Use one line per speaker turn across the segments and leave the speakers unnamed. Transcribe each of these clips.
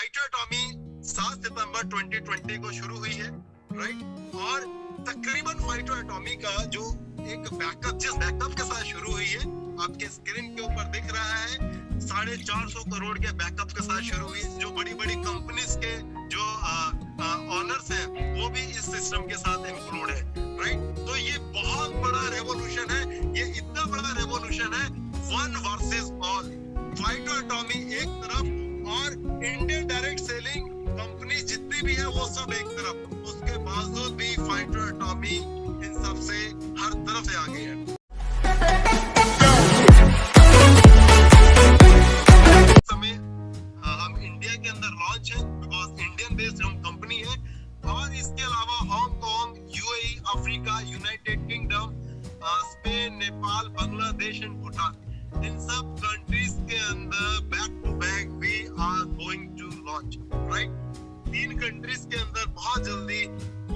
फाइटोएटॉमी 7 सितंबर 2020 को शुरू हुई है, राइट। और तकरीबन फाइटोएटॉमी का जो एक बैकअप, जिस बैकअप के साथ शुरू हुई है, आपके स्क्रीन के ऊपर दिख रहा है, 450 करोड़ के बैकअप के साथ शुरू हुई। जो बड़ी बड़ी कंपनीज के जो ऑनर्स हैं वो भी इस सिस्टम के साथ इंक्लूड है, राइट। तो ये बहुत बड़ा रेवोल्यूशन है, ये इतना बड़ा रेवोल्यूशन है, वन वर्सेस ऑल। फाइटोएटॉमी एक तरफ और इंडियन डायरेक्ट सेलिंग कंपनी जितनी भी है वो सब एक तरफ, उसके बावजूद भी फाइटोएटॉमी इन सब से हर तरफ से आगे है। हम इंडिया के अंदर लॉन्च है बिकॉज इंडियन बेस्ड हम कंपनी है, और इसके अलावा Hong Kong, UAE, Africa, United Kingdom, Spain, Nepal, Bangladesh and Bhutan, इन सब कंट्रीज के अंदर back to back we are going to launch, right. 3 countries के अंदर बहुत जल्दी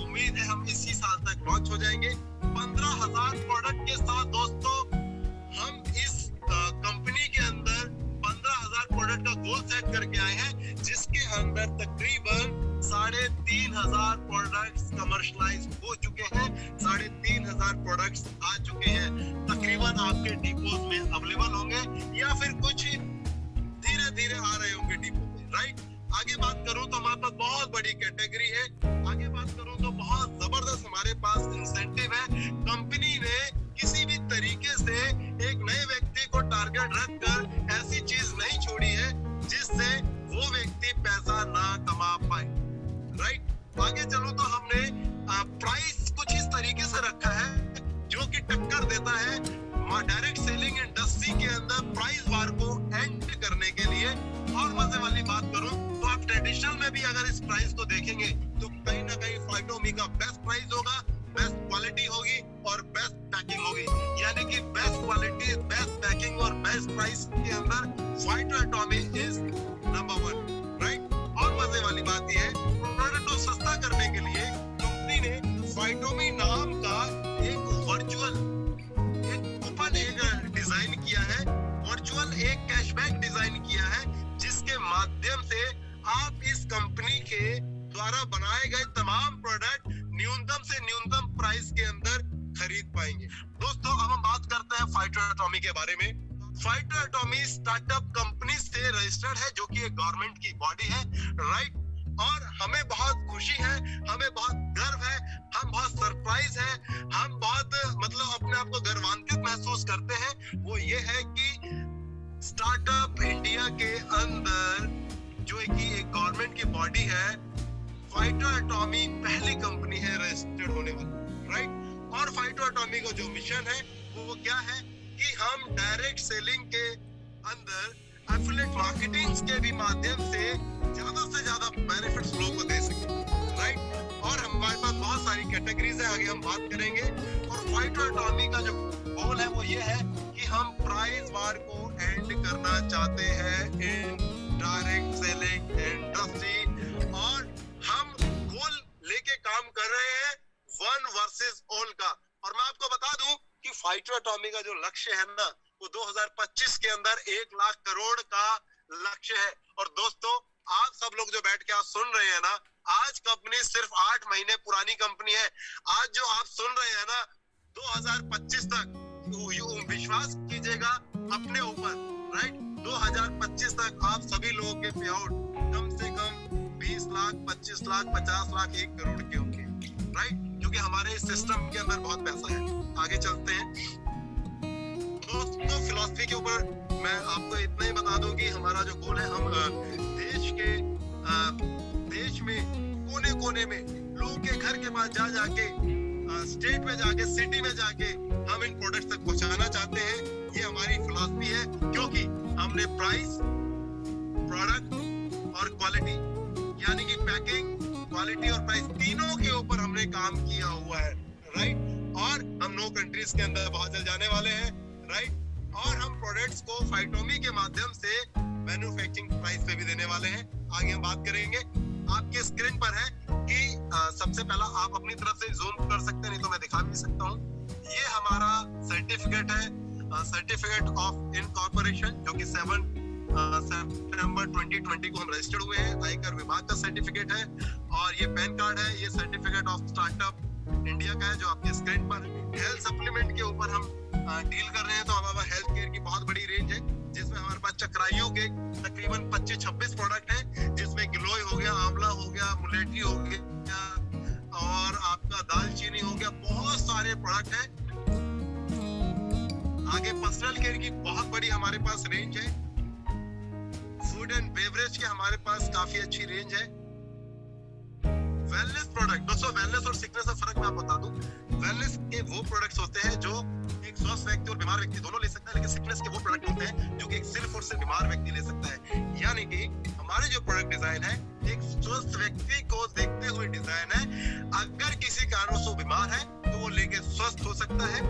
उम्मीद है हम इसी साल तक लॉन्च हो जाएंगे 15,000 प्रोडक्ट के साथ। दोस्तों, हम इस कंपनी के अंदर 15,000 प्रोडक्ट का गोल सेट करके आए हैं, जिसके अंदर तकरीबन 3,500 प्रोडक्ट्स कमर्शलाइज हो चुके हैं, 3,500 प्रोडक्ट्स आ चुके हैं, तकरीबन आपके डिपोज में अवेलेबल होंगे या फिर कुछ धीरे धीरे आ रहे होंगे डिपो में, राइट। आगे बात करूं तो हमारे पास बहुत बड़ी कैटेगरी है, आगे बात करूं तो बहुत जबरदस्त हमारे पास इंसेंटिव है। कंपनी ने किसी भी तरीके से एक नए व्यक्ति को टारगेट रखकर ऐसी चीज नहीं छोड़ी है जिससे वो व्यक्ति पैसा ना कमा पाए, राइट। आगे चलो तो हमने प्राइस कुछ इस तरीके से रखा है जो कि टक्कर देता है डायरेक्ट सेलिंग इंडस्ट्री के अंदर प्राइस वार को एंड करने के लिए। और मजे वाली बात करूं तो आप ट्रेडिशनल में भी अगर इस प्राइस को देखेंगे तो कहीं ना कहीं फाइटोमी का बेस्ट प्राइस होगा, बेस्ट क्वालिटी होगी और बेस्ट पैकिंग होगी, यानी कि बेस्ट क्वालिटी, बेस्ट पैकिंग और बेस्ट प्राइस के अंदर फाइटोएटॉमी इज नंबर 1, राइट। और मजे वाली बात यह है, प्रोडक्ट को सस्ता करने के लिए कंपनी ने फाइटोमी नाम का एक वर्चुअल कूपन डिजाइन किया है, वर्चुअल एक कैशबैक डिजाइन किया है, जिसके माध्यम से आप इस कंपनी के द्वारा बनाए गए तमाम प्रोडक्ट न्यूनतम से न्यूनतम प्राइस के अंदर खरीद पाएंगे। दोस्तों, अब हम बात करते हैं फाइटोएटॉमी के बारे में। फाइटोएटॉमी स्टार्टअप कंपनी से रजिस्टर्ड है, जो कि एक गवर्नमेंट की बॉडी है, राइट। और हमें बहुत खुशी है, हमें बहुत गर्व है, हम बहुत सरप्राइज है, हम बहुत अपने आप को गर्वान्वित महसूस करते हैं। वो ये है कि स्टार्टअप इंडिया के अंदर जो कि एक गवर्नमेंट की बॉडी है, फाइटोएटॉमी पहली कंपनी है रजिस्टर्ड होने वाली, राइट। और फाइटोएटॉमी का जो मिशन है वो क्या है कि हम डायरेक्ट सेलिंग के अंदर एफिलिएट मार्केटिंग के भी माध्यम से ज्यादा बेनिफिट्स लोगों को दे सके, राइट। और हमारे पास बहुत सारी कैटेगरीज है, आगे हम बात करेंगे। और फाइटोएटॉमी का जो गोल है वो ये है कि हम प्राइस वार को एंड करना चाहते हैं इन डायरेक्ट सेलिंग इंडस्ट्री, और हम गोल लेके काम कर रहे हैं वन वर्सेस ऑल का। और मैं आपको बता दूं कि फाइटोएटॉमी का जो लक्ष्य है ना, वो 2025 के अंदर 1 लाख करोड़ का लक्ष्य है। और दोस्तों, आप सब लोग जो बैठ के आप सुन रहे हैं ना, आज कंपनी सिर्फ 8 महीने पुरानी कंपनी है। आज जो आप सुन रहे हैं ना, 2025 तक विश्वास कीजिएगा अपने ऊपर, राइट। 2025 तक आप सभी लोगों के पे आउट कम से कम 20 लाख, 25 लाख, 50 लाख, 1 करोड़ के होंगे, राइट, क्योंकि हमारे इस सिस्टम के अंदर बहुत पैसा है। आगे चलते हैं दोस्तों, फिलॉसफी के ऊपर मैं आपको इतना ही बता दूं कि हमारा जो गोल है, हम देश में कोने कोने में लोगों के घर के पास जाके स्टेट में जाके, सिटी में जाके हम इन प्रोडक्ट्स तक पहुंचाना चाहते हैं। ये हमारी फिलॉसफी है, क्योंकि हमने प्राइस, प्रोडक्ट और क्वालिटी, यानी कि पैकिंग, क्वालिटी और प्राइस, तीनों के ऊपर हमने काम किया हुआ है, राइट। और हम 9 कंट्रीज के अंदर बहुत जल्द जाने वाले हैं, राइट। और हम प्रोडक्ट्स को फाइटोमी के माध्यम से मैन्युफैक्चरिंग प्राइस पे भी देने वाले हैं। आगे हम बात करेंगे। आपके स्क्रीन पर है कि सबसे पहला आप अपनी तरफ से जूम कर सकते हैं, नहीं तो मैं दिखा भी सकता हूँ। ये हमारा सर्टिफिकेट है, सर्टिफिकेट ऑफ इनकॉर्पोरेशन, जो कि 7 सितंबर 2020 को हम रजिस्टर्ड हुए हैं। आयकर विभाग का सर्टिफिकेट है और ये पैन कार्ड है। ये सर्टिफिकेट ऑफ स्टार्टअप इंडिया का है जो आपके स्क्रीन पर। हेल्थ सप्लीमेंट के ऊपर हम डील कर रहे हैं। तो हमारे हेल्थ केयर की बहुत बड़ी रेंज है जिसमें हमारे पास चक्राइयों के तकरीबन 25-26 प्रोडक्ट हैं, जिसमें गिलोय हो गया, आंवला हो गया, मुलेठी हो गया और आपका दालचीनी हो गया। बहुत सारे प्रोडक्ट हैं। आगे पर्सनल केयर की बहुत बड़ी हमारे पास रेंज है। फूड एंड बेवरेज की हमारे पास काफी अच्छी रेंज है। वेलनेस प्रोडक्ट, दोस्तों वेलनेस और सिकनेस का फर्क मैं आपको बता दूं। वेलनेस के वो प्रोडक्ट्स होते हैं जो एक स्वस्थ व्यक्ति और बीमार व्यक्ति दोनों ले सकता है, लेकिन सिकनेस के वो प्रोडक्ट होते हैं जो कि एक सिर्फ और सिर्फ बीमार व्यक्ति ले सकता है। यानी कि हमारे जो प्रोडक्ट डिजाइन है एक स्वस्थ व्यक्ति को देखते हुए डिजाइन है। अगर किसी कारणों से बीमार है तो वो लेके स्वस्थ हो सकता है,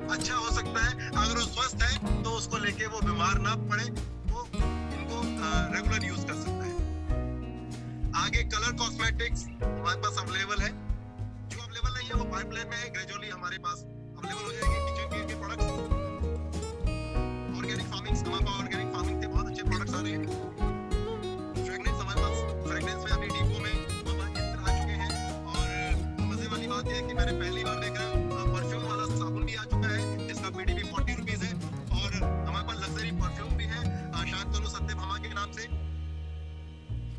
अच्छा हो सकता है। अगर वो स्वस्थ है तो उसको लेके वो बीमार ना पड़े, वो इनको रेगुलर यूज कर सकता है। आगे कलर कॉस्मेटिक्स हमारे पास अवेलेबल है। जो अवेलेबल नहीं है वो पाइपलाइन में है, ग्रेजुअली हमारे पास अवेलेबल हो जाएगी। किचन केयर के प्रोडक्ट्स, ऑर्गेनिक फार्मिंग, हमारे पास ऑर्गेनिक फार्मिंग के बहुत अच्छे प्रोडक्ट्स आ रहे हैं। फ्रेग्रेंस हमारे पास, फ्रेग्रेंस में अभी डिपो में हमारे इत्र आ चुके हैं। और मजे वाली बात यह है कि मैंने पहली बार देख रहा हूँ परफ्यूम वाला साबुन भी आ चुका है जिसका पीडीपी 40 रुपीज है। और हमारे पास लग्जरी परफ्यूम भी है शांतनु सत्यभामा के नाम से।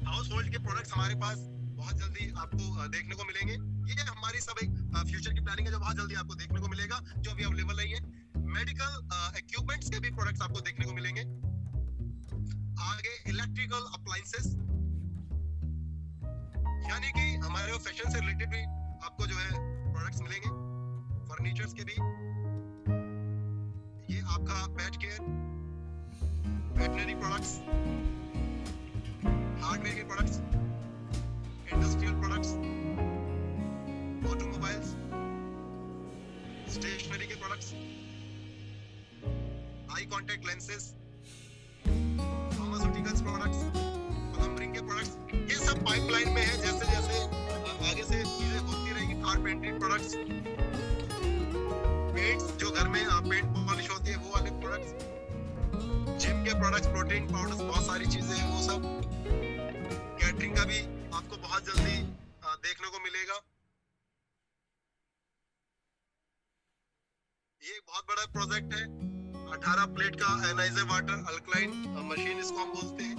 हाउस होल्ड के प्रोडक्ट्स हमारे पास बहुत जल्दी आपको देखने को मिलेंगे। ये हमारी सब एक फ्यूचर की प्लानिंग है जो बहुत जल्दी आपको देखने को मिलेगा, जो अभी अवेलेबल नहीं है। मेडिकल इक्विपमेंट्स के भी प्रोडक्ट्स आपको देखने को मिलेंगे। आगे इलेक्ट्रिकल अप्लायंसेस, यानी कि हमारे फैशन से रिलेटेड भी आपको जो है प्रोडक्ट्स मिलेंगे। फर्नीचर्स के भी, ये आपका pet care, veterinary products, hardware के products, industrial products, automobiles, stationery के products, eye contact lenses, pharmaceuticals products, plumbing के प्रोडक्ट्स। ये सब पाइपलाइन में है। जैसे जैसे आगे से चीजें होती रहेंगी। कारपेंटरी प्रोडक्ट्स, पेंट्स जो घर में पेंट पॉलिश होती है वो वाले प्रोडक्ट्स, जिम के प्रोडक्ट्स, प्रोटीन पाउडर्स, बहुत सारी चीजें हैं वो सब। कैटरिंग का भी आपको बहुत जल्दी देखने को मिलेगा। ये एक बहुत बड़ा प्रोजेक्ट है। 18 प्लेट का एनालाइजर वाटर अल्कलाइन मशीन इसको हम बोलते हैं,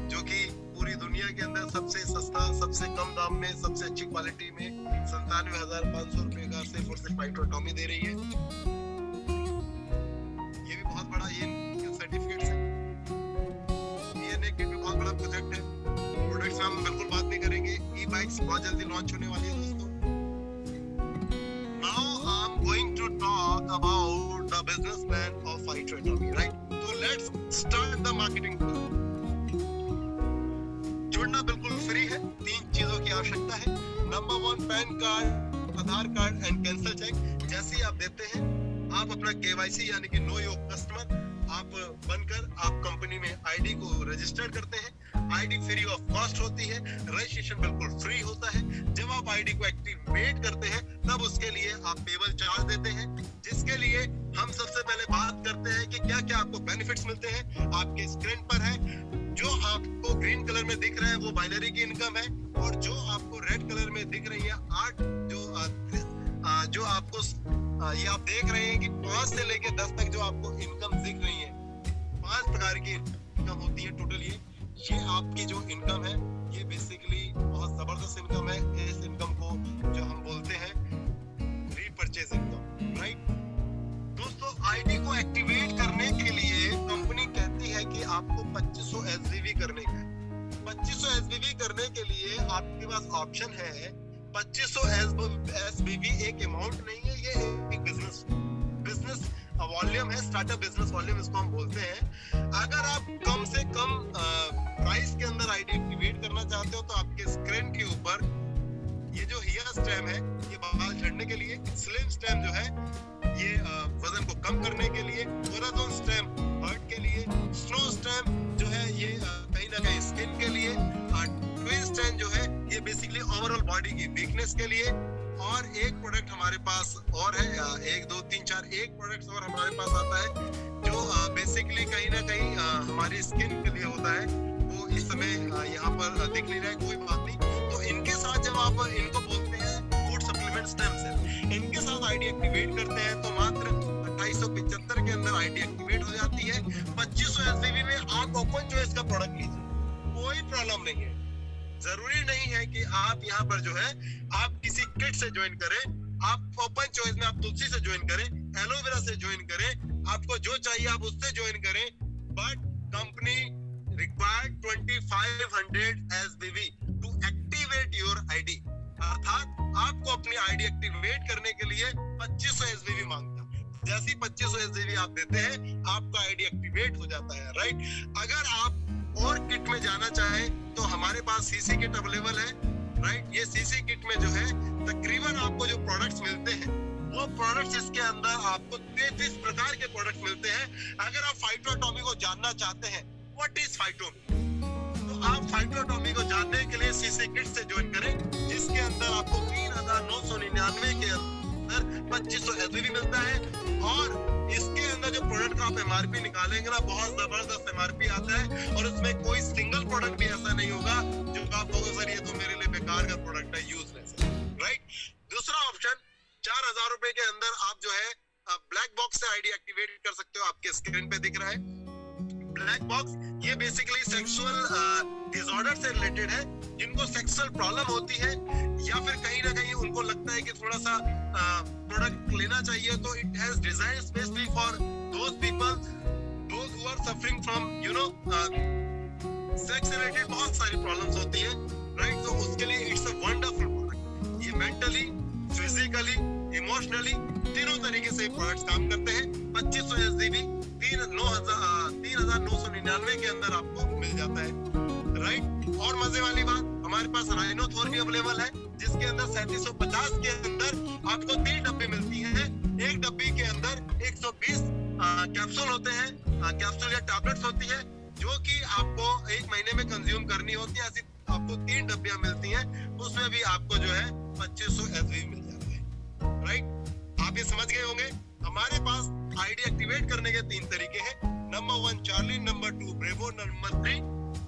जो कि पूरी दुनिया के अंदर सबसे सस्ता, सबसे कम दाम में, सबसे अच्छी क्वालिटी में 97,500 रुपए का सिर्फ और सिर्फ हाइड्रोटॉमी दे रही है। ये भी बहुत बड़ा ये सर्टिफिकेट है। डीएनए किट भी बहुत बड़ा प्रोजेक्ट है। प्रोडक्ट्स में हम बिल्कुल बात नहीं करेंगे। ई बाइक्स बहुत जल्दी लॉन्च होने वाली है दोस्तों। Now I'm going to talk about the business plan of iTrade, right? So let's start the marketing plan. जुड़ना बिल्कुल फ्री है। 3 चीजों की आवश्यकता है। Number 1 pan card, Aadhaar card and cancel cheque. जैसे ही आप देते हैं आप अपना केवाईसी यानी कि नो योर कस्टमर आप बनकर आप कंपनी में आईडी को रजिस्टर करते हैं। आईडी फ्री ऑफ कॉस्ट होती है, रजिस्ट्रेशन बिल्कुल फ्री होता है। जब आप आईडी को एक्टिवेट करते हैं तब उसके लिए आप पेबल चार्ज देते हैं, जिसके लिए हम सबसे पहले बात करते हैं कि क्या क्या आपको बेनिफिट्स मिलते हैं। आपके स्क्रीन पर है, जो आपको ग्रीन कलर में दिख रहा है वो बाइनरी की इनकम है, और जो आपको रेड कलर में दिख रही है 8 जो आपको ये आप देख रहे हैं कि 5 से लेके 10 तक जो आपको इनकम दिख रही है, 5 प्रकार की इनकम होती है टोटल। ये आपकी जो इनकम है ये बेसिकली बहुत जबरदस्त इनकम है। इस इनकम को जो हम बोलते हैं रीपरचेज इनकम, राइट दोस्तों। आईडी को एक्टिवेट करने के लिए कंपनी कहती है कि आपको 2500 एसबीवी करने का है। 2500 एसबीवी करने के लिए आपके पास ऑप्शन है। 2500 एसबीवी एक अमाउंट नहीं है, ये एक बिजनेस वॉल्यूम है, स्टार्टअप बिजनेस वॉल्यूम इसको हम बोलते हैं। अगर आप कम से कम प्राइस के अंदर आईडी एक्टिवेट करना चाहते हो तो आपके स्क्रीन के ऊपर ये जो हेयर स्टेम है ये बाल झड़ने के लिए, स्लिम स्टेम जो है ये वजन को कम करने के लिए, कोराजोन स्टेम हर्ट के लिए, स्नो स्टेम जो है ये कहीं ना कहीं स्किन के लिए, ट्विन स्टेम जो है ये बेसिकली ओवरऑल बॉडी की वीकनेस के लिए, और एक प्रोडक्ट हमारे पास और है, 1 2 3 4 एक प्रोडक्ट और हमारे पास आता है जो बेसिकली कहीं ना कहीं हमारी स्किन के लिए होता है। वो इस समय यहाँ पर दिख नहीं रहा है, कोई बात नहीं। तो इनके साथ जब आप इनको बोलते हैं फूड सप्लीमेंट स्टेम सेल, इनके साथ आईडी एक्टिवेट करते हैं तो मात्र 2875 के अंदर आईडी एक्टिवेट हो जाती है। 2500 एसडीवी में आप ओपन चॉइस का प्रोडक्ट लीजिए, कोई प्रॉब्लम नहीं है। जरूरी नहीं है कि आप यहाँ पर जो है आप किसी किट से ज्वाइन करें, आप ओपन चॉइस में आप तुलसी से ज्वाइन करें, एलोवेरा से ज्वाइन करें, आपको जो चाहिए आप उससे ज्वाइन करें, but company required 2500 SBV to activate your ID, अर्थात आपको अपनी आईडी एक्टिवेट करने के लिए 2500 एसबीवी मांगता है। जैसे ही 2500 एसबीवी आप देते हैं आपका आईडी एक्टिवेट हो जाता है, राइट। अगर आप और किट में जाना चाहें तो हमारे पास सीसी किट अवेलेबल है, राइट। ये सीसी किट में जो है तकरीबन आपको जो प्रोडक्ट्स मिलते हैं वो प्रोडक्ट्स इसके अंदर आपको 33 प्रकार के प्रोडक्ट्स मिलते हैं। अगर आप फाइटोटॉमी को जानना चाहते हैं व्हाट इज फाइटोमी, तो आप फाइटोटॉमी को जानने के लिए सीसी किट से ज्वाइन करें, जिसके अंदर आपको 3999 के अंदर 2500 एसबीवी मिलता है। और इसके अंदर जो प्रोडक्ट का आप एमआरपी निकालेंगे ना, बहुत जबरदस्त एमआरपी आता है और उसमें कोई सिंगल प्रोडक्ट भी ऐसा नहीं होगा जो आप कहोगे सर ये तो मेरे लिए बेकार का प्रोडक्ट है, यूजलेस है, राइट। दूसरा ऑप्शन 4000 रुपए के अंदर आप जो है ब्लैक बॉक्स से आईडी एक्टिवेट कर सकते हो, आपके स्क्रीन पे दिख रहा है ब्लैक बॉक्स। ये बेसिकली सेक्सुअल डिसऑर्डर से रिलेटेड है, जिनको सेक्सुअल प्रॉब्लम होती है या फिर कहीं ना कहीं उनको लगता है कि थोड़ा सा प्रोडक्ट लेना चाहिए, तो it has design specially for those people those who are suffering from you know sex related बहुत सारी प्रॉब्लम्स होती है, राइट। तो उसके लिए इट्स अ वंडरफुल प्रोडक्ट। ये मेंटली, फिजिकली, इमोशनली तीनों तरीके से प्रोडक्ट्स काम करते हैं। 2500 एसडीवी 3999 के अंदर आपको मिल जाता है, राइट। और मजे वाली बात, हमारे पास राइनोथोर भी अवेलेबल है, जिसके अंदर 3750 के अंदर आपको 3 डब्बे मिलती हैं। एक डब्बी के अंदर 120 कैप्सूल होते हैं, कैप्सूल या टैबलेट्स होती है, जो कि आपको 1 महीने में कंज्यूम करनी होती है। ऐसी आपको 3 डब्बियां मिलती हैं, उसमें भी आपको जो है 2500 एसवी मिल जाता है, राइट। आप ये समझ गए होंगे। हमारे पास आईडी एक्टिवेट करने के 3 तरीके हैं। Number 1 Charlie, number 2 Bravo, number 3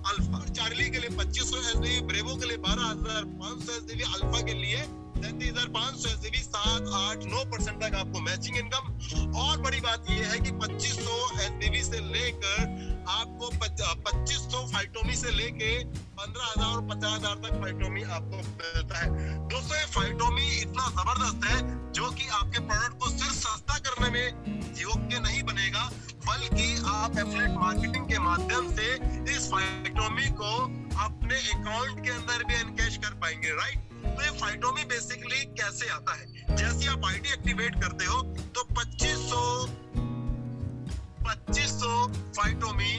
Alpha. Charlie के लिए 2500 एसडीवी, ब्रेवो के लिए 12500 एसडीवी, अल्फा के लिए 33500 एसडीवी, 7, 8, 9% तक आपको मैचिंग इनकम। और बड़ी बात यह है कि 2500 एसडीवी से लेकर आपको 2500 फाइटोमी से लेके 15000 और 50000 तक फाइटोमी आपको मिलता है। दोस्तों ये फाइटोमी इतना जबरदस्त है जो कि आपके प्रोडक्ट को सिर्फ सस्ता करने में योग्य नहीं बनेगा, बल्कि आप एफिलिएट मार्केटिंग के माध्यम से इस फाइटोमी को अपने अकाउंट के अंदर भी एनकैश कर पाएंगे, राइट। तो ये फाइटोमी बेसिकली कैसे आता है, जैसे आप आईडी एक्टिवेट करते हो तो 2500 फाइटोमी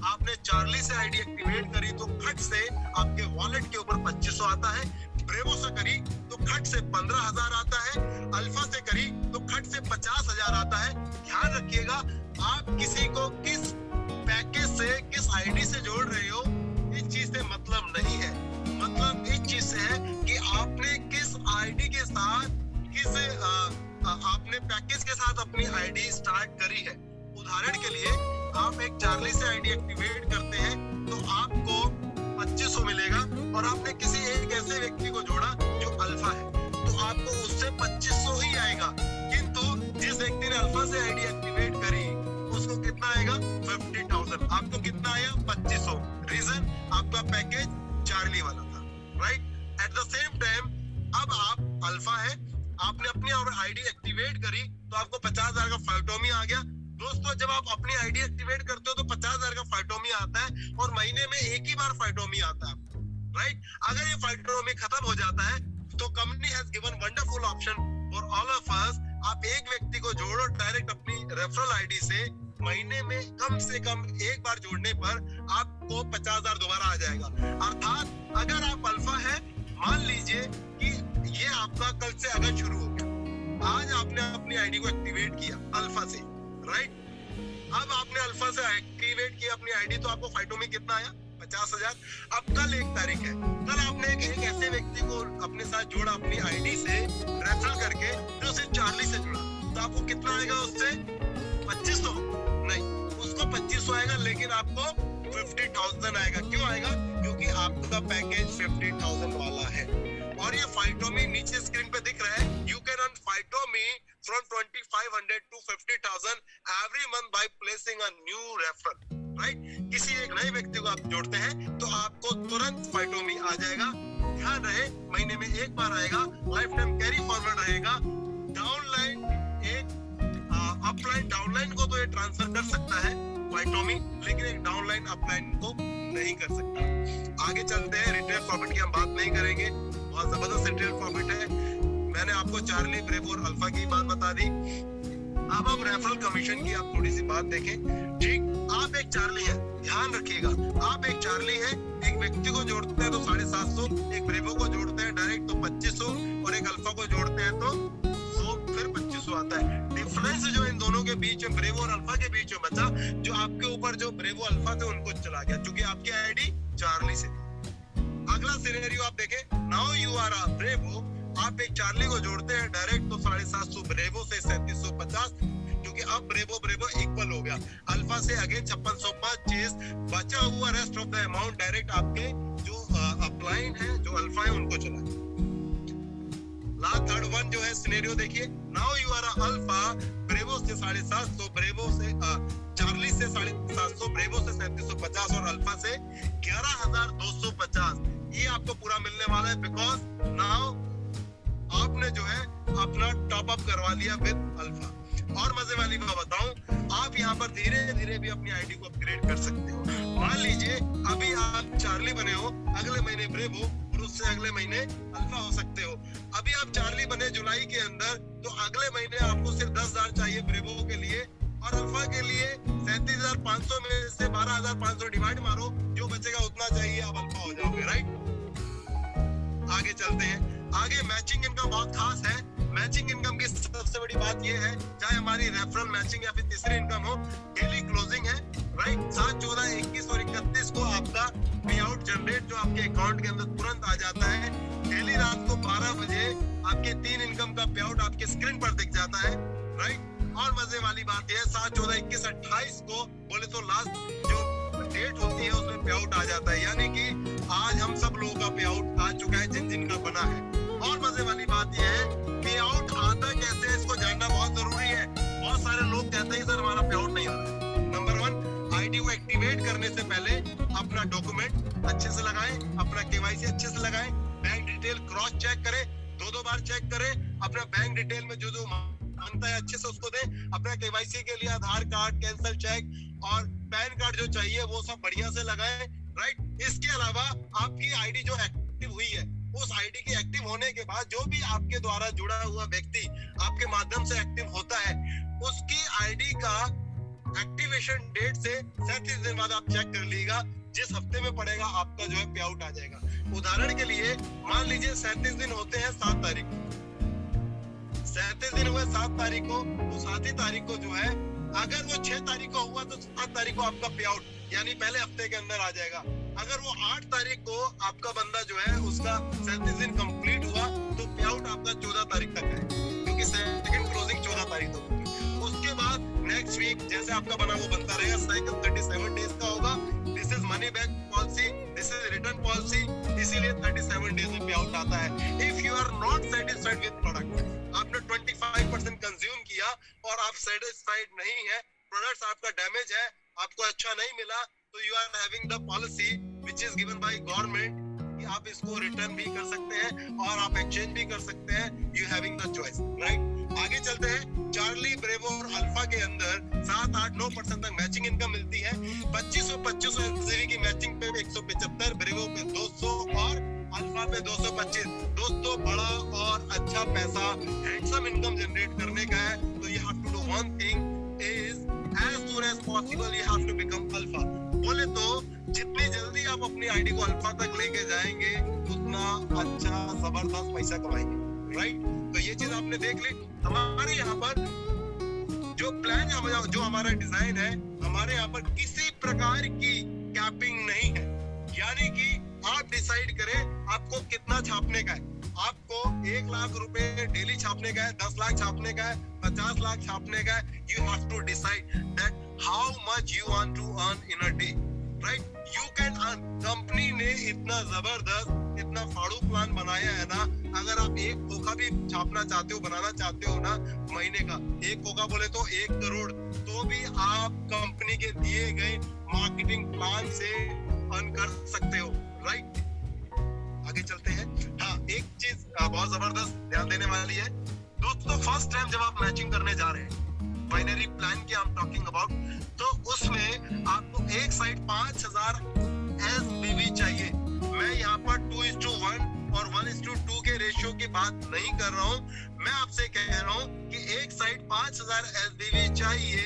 आपने चार्ली से आईडी एक्टिवेट करी तो खट से आपके वॉलेट के ऊपर 2500 आता है। ब्रेवो से करी तो खट से 15000 आता है। अल्फा से करी तो खट से 50000 आता है। ध्यान रखिएगा, आप किसी को किस पैकेज से, किस आईडी से जोड़ रहे हो, इस चीज से मतलब नहीं है। मतलब इस चीज से है कि आपने किस आईडी के साथ, आपने पैकेज के साथ अपनी आईडी स्टार्ट करी है। उदाहरण के लिए आप एक चार्ली से आईडी एक्टिवेट करते हैं तो आपको 2500 मिलेगा, और आपने किसी एक ऐसे व्यक्ति को जोड़ा जो अल्फा है तो आपको उससे 2500 ही आएगा। किंतु जिस व्यक्ति ने अल्फा से आईडी एक्टिवेट करी उसको कितना आएगा? 50,000। आपको कितना आया? 2500। रीजन, आपका पैकेज चार्ली वाला था, right. At the same time अब आप अल्फा है, आपने अपनी आईडी एक्टिवेट करी तो आपको 50,000 का फाइटोमी आ गया। दोस्तों जब आप अपनी आईडी एक्टिवेट करते हो तो 50,000 का फाइटोमी आता है, और महीने में एक ही बार फाइटोमी आता है आपको, राइट। अगर ये फाइटोमी खत्म हो जाता है तो company has given wonderful option for all of us. आप एक व्यक्ति को जोड़ो डायरेक्ट अपनी रेफरल आईडी से, महीने में कम से कम एक बार जोड़ने पर आपको 50,000 दोबारा आ जाएगा। अर्थात अगर आप अल्फा है, मान लीजिए कि ये आपका कल से अगर शुरू हो गया, आज आपने अपनी आईडी को एक्टिवेट किया अल्फा से, राइट। अब आपने अल्फा से एक्टिवेट किया अपनी आईडी तो आपको फाइटोमी कितना आया? 50,000। अब कल 1 तारीख है, कल आपने एक ऐसे व्यक्ति को अपने साथ जोड़ा अपनी आईडी से रेफरल करके, जो सिर्फ चार्ली से जुड़ा, तो आपको कितना आएगा उससे? 2500 नहीं, उसको 2500 आएगा, लेकिन आपको 50,000 आएगा। क्यों आएगा? क्योंकि आपका पैकेज 50,000 वाला है। और ये फाइटोमी नीचे स्क्रीन पे दिख रहा है, यू कैन अर्न फाइटोमी from 2500 to 50,000 every month by placing a new referral, right? किसी एक नए व्यक्ति को आप जोड़ते हैं तो आपको तुरंत फाइटोमी आ जाएगा। ध्यान रहे, महीने में एक बार आएगा, लाइफ टाइम कैरी फॉरवर्ड रहेगा। डाउनलाइन एक अपलाइन, डाउनलाइन को तो ये ट्रांसफर कर सकता है फाइटोमी, लेकिन एक डाउनलाइन अपलाइन को नहीं कर सकता। आगे चलते हैं, रिटेल प्रॉफिट की हम बात नहीं करेंगे, बहुत जबरदस्त रिटेल प्रॉफिट है। मैंने आपको चार्ली, ब्रेवो और अल्फा की बात बता दी। अब हम रेफरल कमीशन की आप थोड़ी सी बात देखें। ठीक, आप एक चार्ली है, ध्यान रखिएगा, आप एक चार्ली है, एक व्यक्ति को जोड़ते हैं तो 750, एक ब्रेवो को जोड़ते हैं डायरेक्ट तो 2500, और एक अल्फा को जोड़ते हैं तो 100, फिर 2500 आता है। डिफरेंस जो इन दोनों के बीच में, ब्रेवो और अल्फा के बीच में बचा, जो आपके ऊपर जो ब्रेवो अल्फा थे उनको चला गया, क्योंकि आपकी आईडी चार्ली से। अगला सिनेरियो आप देखें, now you are a Bravo, आप एक चार्ली को जोड़ते हैं डायरेक्ट तो 750 ब्रेवो से 3750, क्योंकि अब ब्रेवो इक्वल हो गया। अल्फा से अगेन 5625, बचा हुआ rest of the amount direct आपके जो अपलाइन है, जो अल्फा है, उनको चला। लास्ट थर्ड वन जो है सिनेरियो देखिए, now you are a Alpha, Bravo से 750, ब्रेवो से चार्ली से 750, ब्रेवो से 3750 और अल्फा से 11,250। ये आपको पूरा मिलने वाला है, बिकॉज नाउ आपने जो है अपना टॉप अप करवा लिया विद अल्फा। और मजे वाली बात बताऊं, आप यहाँ पर धीरे धीरे भी अपनी आईडी को अपग्रेड कर सकते हो। मान लीजिए अभी आप चार्ली बने हो, अगले महीने ब्रेवो, और उससे अगले महीने अल्फा हो सकते हो। अभी आप चार्ली बने जुलाई के अंदर, तो अगले महीने आपको सिर्फ 10,000 चाहिए ब्रेवो के लिए, और अल्फा के लिए 37,500 में से 12,500 डिवाइड मारो, जो बचेगा उतना चाहिए, आप अल्फा हो जाओगे, राइट? आगे चलते हैं। आगे मैचिंग इनकम बहुत खास है। मैचिंग इनकम की सबसे बड़ी बात यह है, चाहे हमारी रेफरल मैचिंग या फिर तीसरी इनकम हो, डेली क्लोजिंग है, राइट? 7, 14, 21 और 31 को आपका पे आउट जनरेट जो आपके अकाउंट के अंदर तुरंत आ जाता है। डेली रात को 12 बजे आपके 3 इनकम का पे आउट आपके स्क्रीन पर दिख जाता है, राइट? और मजे वाली बात यह है, 7, 14, 21, 28 को बोले तो लास्ट जो डेट होती है उसमें पे आउट आ जाता है, यानी कि आज हम सब लोगों का पे आउट आ चुका है जिन जिन का बना है। और मजे वाली बात यह है, पे आउट आता कैसे है इसको जानना बहुत जरूरी है। बहुत सारे लोग कहते हैं सर हमारा पे आउट नहीं आ रहा है। नंबर 1, आईडी को एक्टिवेट करने से पहले अपना डॉक्यूमेंट अच्छे से लगाएं, अपना केवाईसी अच्छे से लगाएं, बैंक डिटेल क्रॉस चेक करें, 2 बार चेक करें, अपना बैंक डिटेल में जो मांगता है अच्छे से उसको दें। अपना केवाईसी के लिए आधार कार्ड, कैंसल चेक और पैन कार्ड जो चाहिए वो सब बढ़िया से लगाएं, राइट? इसके अलावा आपकी आईडी जो एक्टिव हुई है, उस आईडी के एक्टिव होने के बाद जो भी आपके द्वारा जुड़ा हुआ व्यक्ति आपके माध्यम से एक्टिव होता है, उसकी आईडी का एक्टिवेशन डेट से 37 दिन बाद आप चेक कर लीजिएगा, जिस हफ्ते में पड़ेगा आपका जो है पे आउट आ जाएगा। उदाहरण के लिए मान लीजिए 37 दिन होते हैं 7 तारीख को, 37 दिन हुए 7 तारीख को, तो 7 तारीख को जो है, अगर वो 6 तारीख को हुआ तो 7 तारीख को आपका पे आउट यानी पहले हफ्ते के अंदर आ जाएगा। अगर वो 8 तारीख को आपका बंदा जो है उसका 37 दिन कंप्लीट हुआ तो पे आउट आपका 14 तारीख तक है, क्योंकि सेकंड क्लोजिंग 14 तारीख तक होगी। उसके बाद नेक्स्ट वीक जैसे आपका बना वो बनता रहेगा, साइकिल 37 डेज का होगा। This is money back policy, this is return policy, इसीलिए 37 डेज में पे आउट आता है। If you are not satisfied with product, आपने 25% कंज्यूम किया और आप सेटिस्फाइड नहीं है, प्रोडक्ट्स आपका डैमेज है, आपको अच्छा नहीं मिला, तो you are having the policy which is given by government कि आप इसको रिटर्न भी कर सकते हैं और आप एक्सचेंज भी कर सकते हैं। You having the choice, right? आगे चलते हैं। चार्ली, ब्रेवो और अल्फा के अंदर 7, 8, 9% तक मैचिंग इनकम मिलती है। 2500 एलसीवी की मैचिंग पे 175, ब्रेवो पे 200 और अल्फा पे 225। दोस्तों, बड़ा और अच्छा पैसा, हैंडसम इनकम जनरेट करने का है, तो you have to do one thing is as soon as possible you have to become alpha। बोले तो जितनी जल्दी आप अपनी आईडी को अल्फा तक लेके जाएंगे उतना अच्छा जबरदस्त पैसा कमाएंगे, राइट? तो ये चीज आपने देख ली। हमारे यहाँ पर जो प्लान, जो हमारा डिजाइन है, हमारे यहाँ पर किसी प्रकार की कैपिंग नहीं है। यानी कि आप डिसाइड करें आपको कितना छापने का है। आपको 1 लाख रुपए डेली छापने का है, 10 लाख छापने का है, 50 लाख छापने का है। You have to decide that how much you want to earn in a day, right? You can earn. Company ने इतना जबरदस्त, इतना फाड़ू प्लान बनाया है ना, अगर आप एक खोखा भी छापना चाहते हो, बनाना चाहते हो ना महीने का, एक खोखा बोले तो 1 करोड़, तो भी आप कंपनी के दिए गए मार्केटिंग प्लान से अर्न कर सकते हो, राइट? आगे चलते हैं। हाँ, एक चीज बहुत जबरदस्त ध्यान देने वाली है दोस्तों, फर्स्ट टाइम जब आप मैचिंग करने जा रहे हैं, बाइनरी प्लान की आई एम टॉकिंग अबाउट, तो उसमें आपको एक साइड 5000 SBV चाहिए। मैं यहाँ पर 2:1 और 1:2 के रेशियो की बात नहीं कर रहा हूँ, मैं आपसे कह रहा हूँ कि एक साइड 5000 SBV चाहिए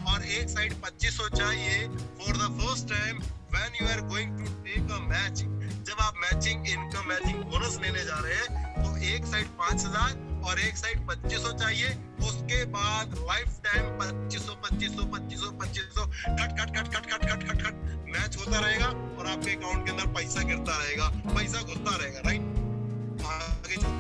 और एक साइड 2500 चाहिए for the first time when you are going to take a matching. जब आप मैचिंग इनकम, मैचिंग बोनस लेने जा रहे हैं, तो एक साइड 5000 और एक साइड 2500 चाहिए। उसके बाद life time 2500 2500 2500 2500 cut cut cut cut cut cut cut cut match होता रहेगा और आपके अकाउंट के अंदर पैसा गिरता रहेगा, पैसा घुसता रहेगा, राइट? आगे चलते हैं।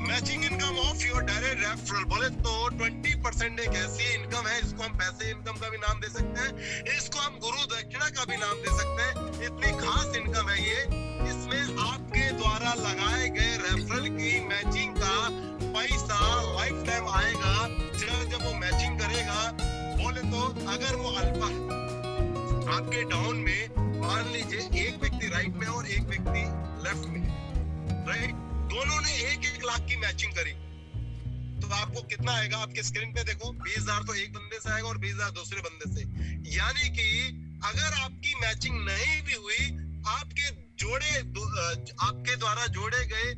Matching income of your direct referral बोले तो 20% एक ऐसी इनकम है, इसको हम पैसे इनकम का भी नाम दे सकते हैं, इसको हम गुरु दक्षिणा का भी नाम दे सकते हैं। इतनी खास इनकम है ये, इसमें आपके द्वारा लगाए गए रेफरल की मैचिंग का पैसा लाइफ टाइम आएगा। जब वो मैचिंग करेगा, बोले तो अगर वो अल्फा है आपके डाउन में, मान लीजिए एक व्यक्ति राइट में और एक व्यक्ति लेफ्ट में, राइट, दोनों ने 1-1 लाख की मैचिंग करी, तो आपको कितना आएगा? आपके स्क्रीन पे देखो, 20,000 तो एक बंदे से आएगा और 20,000 दूसरे बंदे से। यानी कि अगर आपकी मैचिंग नहीं भी हुई, आपके द्वारा जोड़े गए,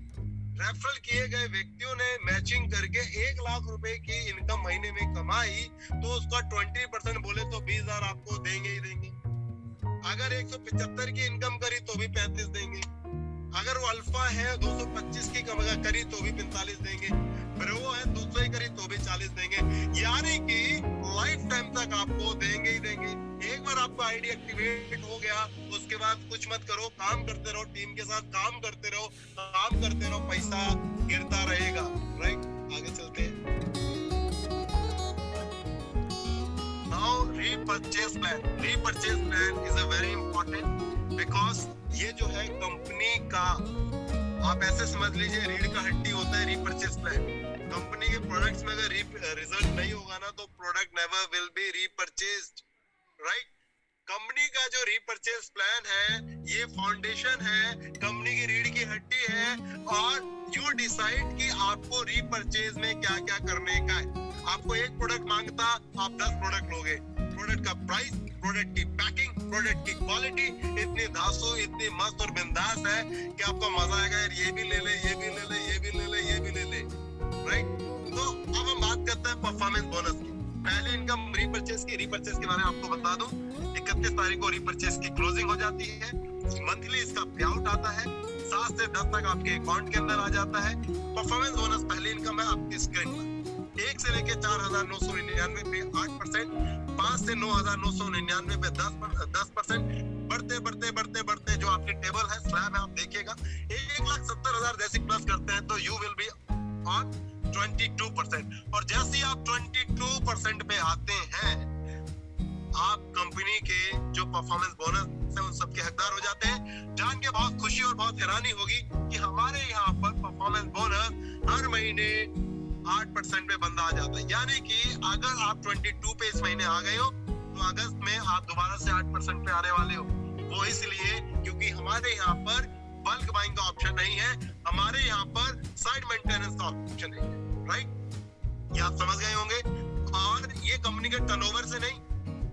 रेफरल किए गए व्यक्तियों ने मैचिंग करके 1 लाख रुपए की इनकम महीने में कमाई, तो उसका 20% बोले तो 20,000 आपको देंगे ही देंगे। अगर 175 की इनकम करी तो भी 35 देंगे, अगर वो अल्फा है 225 की करी तो भी 45 देंगे, फिर वो है 200 करी तो भी 40 देंगे। यानी कि लाइफ टाइम तक आपको देंगे ही देंगे। एक बार आपका आईडी एक्टिवेट हो गया, उसके बाद कुछ मत करो, काम करते रहो, टीम के साथ काम करते रहो, पैसा गिरता रहेगा, राइट? आगे चलते हैं। Now repurchase plan is a very important because ये जो है कंपनी का, आप ऐसे समझ लीजिए रीढ़ का हड्डी होता है रीपरचेज प्लान। कंपनी के प्रोडक्ट्स में अगर रिजल्ट नहीं होगा ना, तो product never will be repurchased, right? Company का जो रीपरचेज प्लान है, ये फाउंडेशन है, कंपनी की रीढ़ की हड्डी है, और यू डिसाइड कि आपको रीपरचेज में क्या क्या करने का है। आपको एक प्रोडक्ट मांगता, आप 10 प्रोडक्ट लोगे। प्रोडक्ट का प्राइस, प्रोडक्ट की पैकिंग, प्रोडक्ट की क्वालिटी इतनी धांसू, इतनी मस्त और बिंदास है कि आपको मजा आएगा, यार ये भी ले ले, ये भी ले ले, ये भी ले ले, ये भी ले ले, राइट? तो अब हम बात करते हैं परफॉर्मेंस बोनस की। पहले इनकम रीपरचेज के बारे में आपको बता दूं, 31 तारीख को रीपरचेज की क्लोजिंग हो जाती है। मंथली इसका पे आउट आता है, 7 से 10 तक आपके अकाउंट के अंदर आ जाता है। परफॉर्मेंस बोनस पहली इनकम है आपकी स्क्रीन पर। 1 से लेके 4,999 पे 8%, 5 से 9,999 पे 10%, बढ़ते बढ़ते बढ़ते बढ़ते जो आपकी टेबल है, स्लैब है, आप देखिएगा 1,70,000 जैसी प्लस करते हैं तो यू विल बी ऑन 22%। और जैसे ही आप 22% पे आते हैं, आप कंपनी के जो परफॉर्मेंस बोनस है उन सबके हकदार हो जाते हैं। जान के बहुत खुशी और बहुत हैरानी होगी कि हमारे यहाँ पर परफॉर्मेंस बोनस हर महीने 8% पे बंदा आ जाता है। यानी कि अगर आप 22 पे इस महीने आ गए हो, तो अगस्त में आप दोबारा से 8% पे आने वाले हो। वो इसलिए क्योंकि हमारे यहाँ पर बल्क बाइंग का ऑप्शन नहीं है, हमारे यहाँ पर साइड मेंटेनेंस का ऑप्शन है, राइट? ये आप समझ गए होंगे। और ये कंपनी के टर्नओवर से नहीं,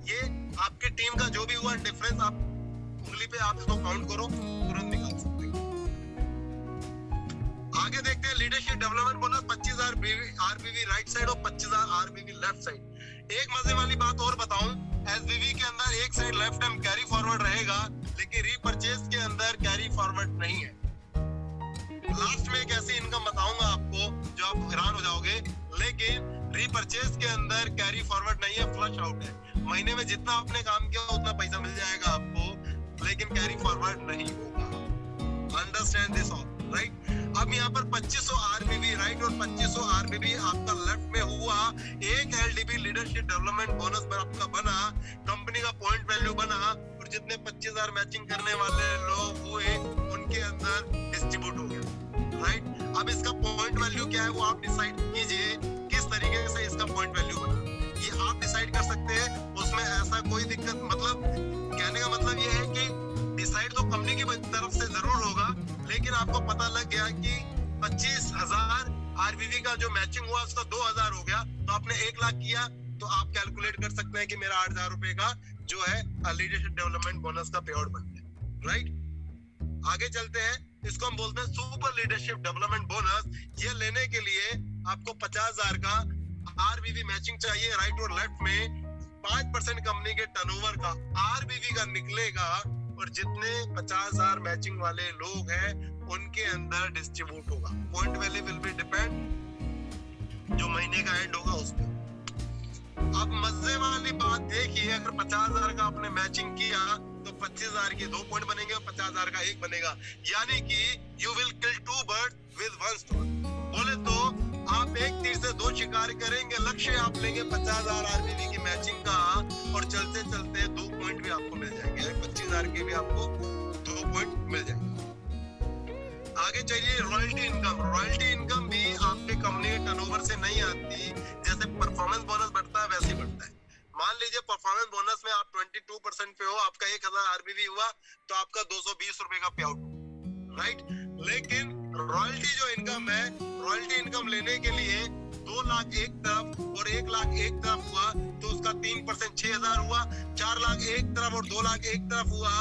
ये आपके टीम का जो भी हुआ डिफरेंस, आप उंगली पे आप इसको काउंट करो, तुरंत निकाल सकते हो। आगे देखते हैं leadership development bonus 25,000 RBV right side और 25,000 आरबीवी लेफ्ट साइड। एक मजे वाली बात और बताऊं, एसबीवी के अंदर एक side left time carry forward रहेगा, लेकिन रीपरचेज के अंदर कैरी फॉरवर्ड नहीं है। लास्ट में एक ऐसी इनकम बताऊंगा आपको जो आप हैरान हो जाओगे, लेकिन रीपरचेज के अंदर कैरी फॉरवर्ड नहीं है, फ्लश आउट है। महीने में जितना आपने काम किया उतना पैसा मिल जाएगा आपको, लेकिन लेकिन कैरी फॉरवर्ड नहीं होगा। Understand this all, right. अब यहाँ पर 2500 आरबीबी, राइट, और 2500 आरबीबी आपका लेफ्ट में हुआ, एक एलडीबी लीडरशिप डेवलपमेंट बोनस पर आपका बना, कंपनी का पॉइंट वैल्यू बना, और जितने 25,000 मैचिंग करने वाले लोग हुए उनके अंदर डिस्ट्रीब्यूट हो गया, राइट। अब इसका पॉइंट वैल्यू क्या है वो आप डिसाइड कीजिए, किस तरीके से इसका पॉइंट वैल्यू बना, ये आप डिसाइड कर सकते हैं। उसमें ऐसा कोई दिक्कत, मतलब कहने का मतलब ये है कि डिसाइड तो कंपनी की तरफ से जरूर होगा, लेकिन आपको पता लग गया कि 25,000 आरबीवी का जो मैचिंग हुआ उसका 2,000 हो गया, तो आपने 1 लाख किया, तो आप कैलकुलेट कर सकते हैं कि मेरा 8,000 रुपए का जो है लीडरशिप डेवलपमेंट बोनस का पे आउट बन गया, राइट। आगे चलते हैं, इसको हम बोलते हैं सुपर लीडरशिप डेवलपमेंट बोनस। ये लेने के लिए आपको 50,000 का आरबीवी मैचिंग चाहिए, राइट और लेफ्ट में 5% कंपनी के टर्नओवर का आरबीवी का निकलेगा, और जितने 50,000 मैचिंग वाले लोग हैं उनके अंदर डिस्ट्रीब्यूट होगा। Point value will be depend जो महीने का एंड होगा उस पर। अब मजे वाली बात देखिए, अगर 50,000 का आपने मैचिंग किया तो 25,000 के 2 पॉइंट बनेंगे और 50,000 का 1 बनेगा, यानी कि you will kill 2 birds with 1 stone. बोले तो आप एक तीर से 2 शिकार करेंगे। लक्ष्य आप लेंगे 50,000 आरबीवी की मैचिंग का, और चलते चलते 2 पॉइंट भी आपको मिल जाएंगे, 25,000 के भी आपको 2 पॉइंट मिल जाएंगे। आगे चलिए, रॉयल्टी इनकम। रॉयल्टी इनकम भी आपके कंपनी के टर्नओवर से नहीं आती, जैसे परफॉर्मेंस बोनस बढ़ता है वैसे ही बढ़ता है। मान लीजिए परफॉर्मेंस बोनस में आप 22% पे हो, आपका 1,000 आरबीवी हुआ तो आपका 220 रुपए का पे आउट, राइट। लेकिन रॉयल्टी जो इनकम है, रॉयल्टी इनकम लेने के लिए 2 लाख एक तरफ और 1 लाख एक तरफ हुआ तो उसका 3% 6,000 हुआ, 4 लाख एक तरफ और 2 लाख एक तरफ हुआ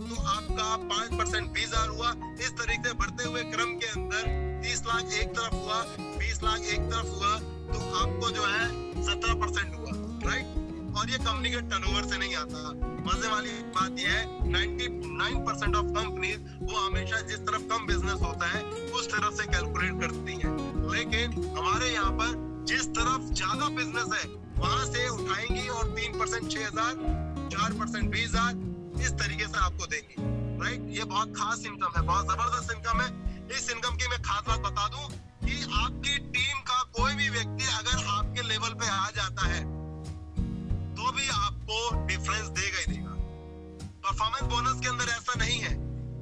तो आपका 5% 20,000 हुआ। इस तरीके से बढ़ते हुए क्रम के अंदर 30 लाख एक तरफ हुआ, 20 लाख एक तरफ हुआ तो आपको जो है 17% हुआ, राइट। और ये कंपनी के टर्नओवर से नहीं आता। मजे वाली बात यह है 99% ऑफ कंपनीज वो हमेशा जिस तरफ कम बिजनेस होता है उस तरफ से कैलकुलेट करती हैं, लेकिन हमारे यहाँ पर जिस तरफ ज्यादा बिजनेस है वहां से उठाएंगी और 3% 6,000, 4% 20,000 इस तरीके से आपको देंगी, राइट। ये बहुत खास इनकम है, बहुत जबरदस्त इनकम है। इस इनकम की मैं खास बात बता दूं कि आपकी टीम का कोई भी व्यक्ति अगर आपके लेवल पे आ जाता है तो भी आपको डिफरेंस देगा ही देगा। परफॉर्मेंस बोनस के अंदर ऐसा नहीं है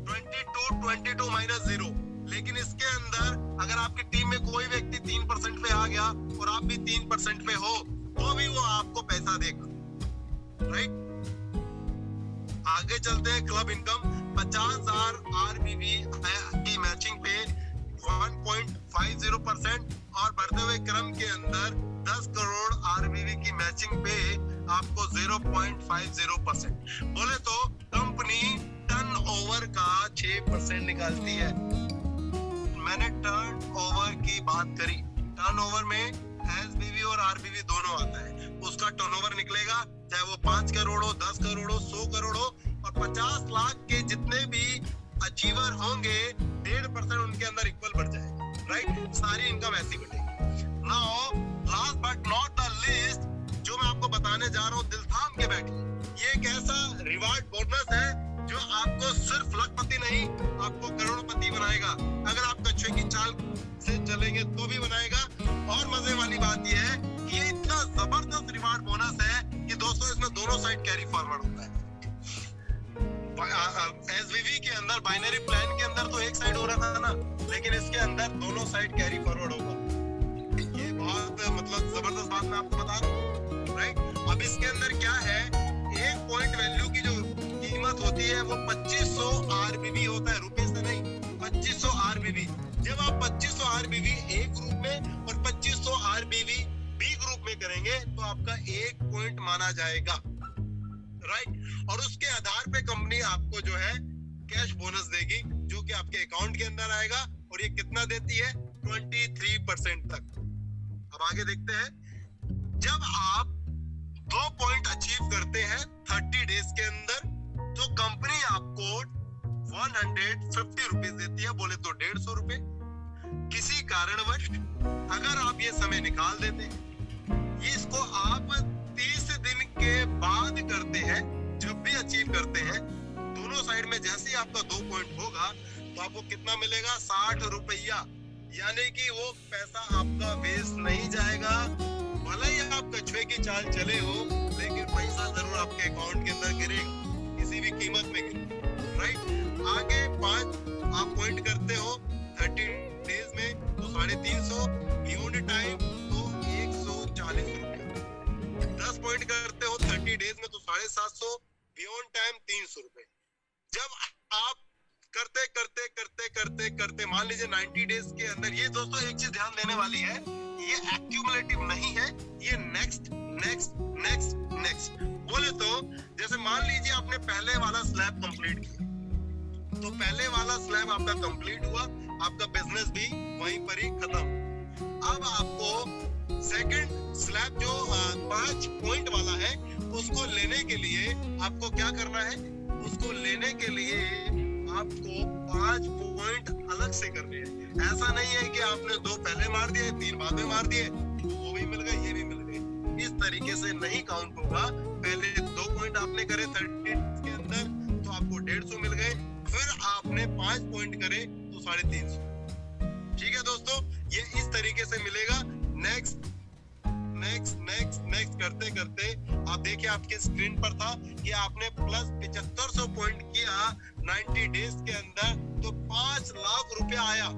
22 माइनस 0, लेकिन इसके अंदर अगर आपकी टीम में कोई व्यक्ति 3% पे आ गया और आप भी 3% पे हो तो भी वो आपको पैसा देगा, राइट। आगे चलते हैं, क्लब इनकम 50,000 आरबीवी की मैचिंग पे 1.50% और बढ़ते हुए क्रम के अंदर 10 करोड़ आरबीवी की मैचिंग पे आपको 0.50%। बोले तो कंपनी टर्नओवर का 6% निकालती है। मैंने टर्नओवर की बात करी, टर्नओवर में एसबीवी और आरबीवी दोनों आता है। उसका टर्नओवर निकलेगा चाहे वो 5 करोड़ हो, 10 करोड़ हो, 100 करोड़ हो, और 50 लाख के जितने भी अचीवर होंगे 1.5% उनके अंदर इक्वल बढ़ जाएगा, राइट। सारी इनकम ऐसी बढ़ेगी। Now last but not the least, जो मैं आपको बताने जा रहा हूँ, दिल थाम के बैठिए, ये एक ऐसा रिवार्ड बोनस है जो आपको सिर्फ लखपति नहीं आपको करोड़पति बनाएगा। अगर आप कछुए की चाल से चलेंगे तो भी बनाएगा। और मजे वाली बात यह है कि ये इतना जबरदस्त रिवार्ड बोनस है कि दोस्तों इसमें दोनों साइड कैरी फॉरवर्ड होता है। एसवीवी के अंदर बाइनरी प्लान के अंदर तो एक साइड हो रहा था ना, लेकिन इसके अंदर दोनों साइड कैरी फॉरवर्ड होगा। ये बहुत मतलब जबरदस्त बात मैं आपको बता रहा हूँ, राइट। अब इसके अंदर क्या है, एक पॉइंट वैल्यू की जो कीमत होती है वो 2500 आरबीवी होता है, रुपए से नहीं, 2500 आरबीवी। जब आप 2500 आरबीवी ए ग्रुप में और 2500 आरबीवी बी ग्रुप में करेंगे तो आपका 1 पॉइंट माना जाएगा, राइट। और उसके आधार पे कंपनी आपको जो है कैश बोनस देगी जो कि आपके अकाउंट के अंदर आएगा, और ये कितना देती है, 23% तक। अब आगे देखते हैं, जब आप 2 पॉइंट अचीव करते हैं 30 डेज के अंदर तो कंपनी आपको 150 रुपीज देती है, बोले तो 150 रुपए। किसी कारणवश अगर आप ये समय निकाल देते हैं, इसको आप 30 दिन के बाद करते हैं, जब भी अचीव करते हैं, दोनों दोनों साइड में जैसे ही आपका 2 पॉइंट होगा तो आपको कितना मिलेगा, 60 रुपया। यानी कि वो पैसा आपका वेस्ट नहीं जाएगा। भले ही आप कछुए की चाल चले हो, लेकिन पैसा जरूर आपके अकाउंट के अंदर गिरेगा, किसी भी कीमत में गिरेगा, राइट। आगे 5 आप पॉइंट करते हो 30 डेज में तो 350, बियॉन्ड टाइम तो 140 रुपए। 10 पॉइंट करते हो 30 डेज में तो 750, बियॉन्ड टाइम 300 रुपए। जब आप करते करते करते करते करते मान लीजिए 90 डेज के अंदर, ये दोस्तों एक चीज ध्यान देने वाली है, ये एक्यूमुलेटिव नहीं है, ये नेक्स्ट नेक्स्ट नेक्स्ट नेक्स्ट बोले तो जैसे मान लीजिए आपने पहले वाला स्लैब कंप्लीट किया, तो पहले वाला स्लैब आपका कंप्लीट हुआ, आपका बिजनेस भी वहीं पर ही खत्म। अब आपको सेकंड स्लैब जो 5 पॉइंट वाला है उसको लेने के लिए आपको क्या करना है, उसको लेने के लिए आपको 5 पॉइंट अलग से करने हैं। ऐसा नहीं है कि आपने 2 पहले मार दिए 3 बाद में मार दिए, वो भी मिल गए ये भी मिल गए, इस तरीके से नहीं काउंट होगा। पहले 2 पॉइंट आपने करे 30 के अंदर तो आपको 150 मिल गए, फिर आपने 5 पॉइंट करे तो 350। ठीक है दोस्तों, ये इस तरीके से मिलेगा। नेक्स्ट नेक्स्ट नेक्स्ट नेक्स्ट करते करते आप देखिए आपके स्क्रीन पर था कि आपने प्लस 7500 पॉइंट किया 90 डेज के अंदर तो 5 लाख रुपया आया।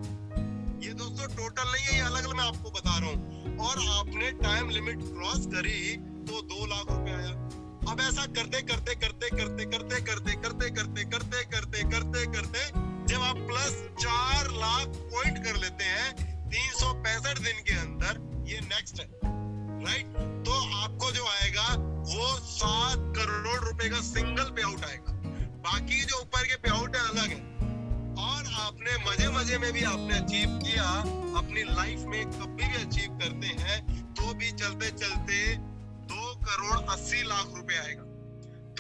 ये दोस्तों टोटल नहीं है, ये अलग अलग मैं आपको बता रहा हूँ। और आपने टाइम लिमिट क्रॉस करी तो 2 लाख रुपया आया। अब ऐसा करते करते करते करते करते करते करते करते करते करते करते करते जब आप प्लस 4 लाख पॉइंट कर लेते हैं 365 दिन के अंदर, ये नेक्स्ट है, राइट। तो आपको जो आएगा वो 7 करोड़ रुपए का सिंगल पे आउट आएगा। बाकी जो ऊपर के पे आउट है अलग है। और आपने मजे मजे में भी आपने अचीव किया, अपनी लाइफ में कभी भी अचीव करते हैं तो भी चलते चलते 2 करोड़ 80 लाख रुपए आएगा।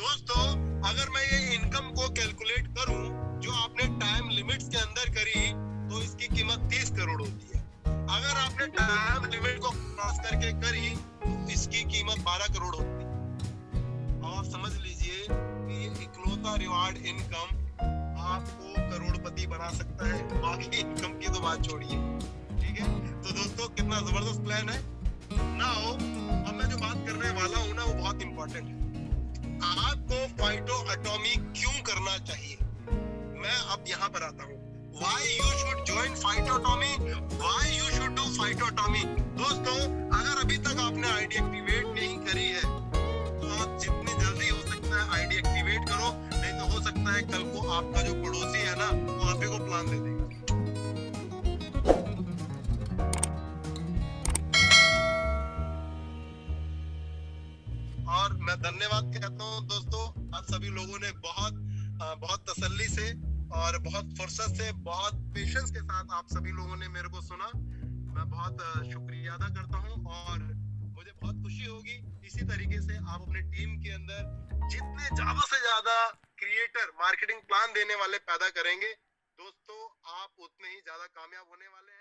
दोस्तों अगर मैं ये इनकम को कैलकुलेट करूं जो आपने टाइम लिमिट्स के अंदर करी तो इसकी कीमत 30 करोड़ होती है। अगर आपने टाइम लिमिट को क्रॉस करके करी तो इसकी कीमत 12 करोड़ होती है। आप समझ लीजिए कि ये इकलौता रिवार्ड इनकम आपको करोड़पति बना सकता है। बाकी इनकम की तो बात छोड़िए, ठीक है। तो दोस्तों कितना जबरदस्त प्लान है। नाउ अब मैं जो बात करने वाला हूँ ना वो बहुत इंपॉर्टेंट है। आपको फाइटो एटॉमी क्यों करना चाहिए, मैं अब यहाँ पर आता हूँ। Why you should join फाइटोटॉमी, why you should do फाइटोटॉमी। दोस्तों अगर अभी तक आपने आईडी एक्टिवेट नहीं करी है तो आप जितनी जल्दी हो सकता है आईडी एक्टिवेट करो, नहीं तो हो सकता है कल को आपका जो पड़ोसी है ना वो आप ही को प्लान दे देगा। और मैं धन्यवाद कहता हूँ दोस्तों, आप सभी लोगों ने बहुत तसल्ली से और बहुत फुर्सत से, बहुत पेशेंस के साथ आप सभी लोगों ने मेरे को सुना। मैं बहुत शुक्रिया अदा करता हूँ और मुझे बहुत खुशी होगी इसी तरीके से आप अपने टीम के अंदर जितने ज्यादा से ज्यादा क्रिएटर मार्केटिंग प्लान देने वाले पैदा करेंगे दोस्तों, आप उतने ही ज्यादा कामयाब होने वाले हैं।